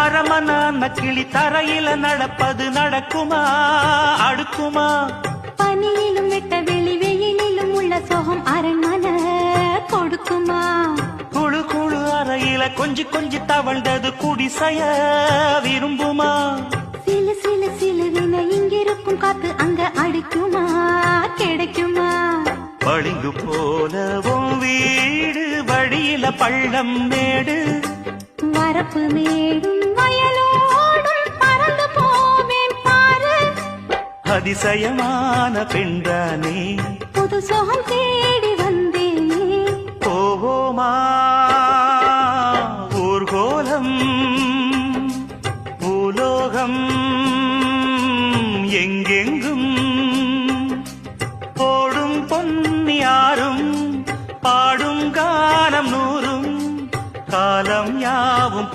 அரமனான கிளி தரையில நடப்பது நடக்குமா அடுக்குமா? பனியிலும் வெட்ட வெளி வெயிலிலும் உள்ள சோகம் அரண்மனை கொடுக்குமா? குழு குழு அறையில கொஞ்சி கொஞ்சி தவழ்ந்தது குடிசைய விரும்புமா? சிலு சிலு சிலுவின இங்கிருக்கும் காத்து அங்க அடிக்குமா கிடைக்குமா? பளிங்கு போலவும் வீடு வழியில பள்ளம் மேடு, வரப்பு மேடும் வயலோடும் பறந்து போவேன் பாரு. அதிசயமான பெண்தானே புது சோகம் தேடி வந்தேனே. போவோமா ஊர்கோலம் பூலோகம் எங்கெங்கும் போடும் பொன்னியாரும் பாடும் காலம் நூறும் காலம் யாவும்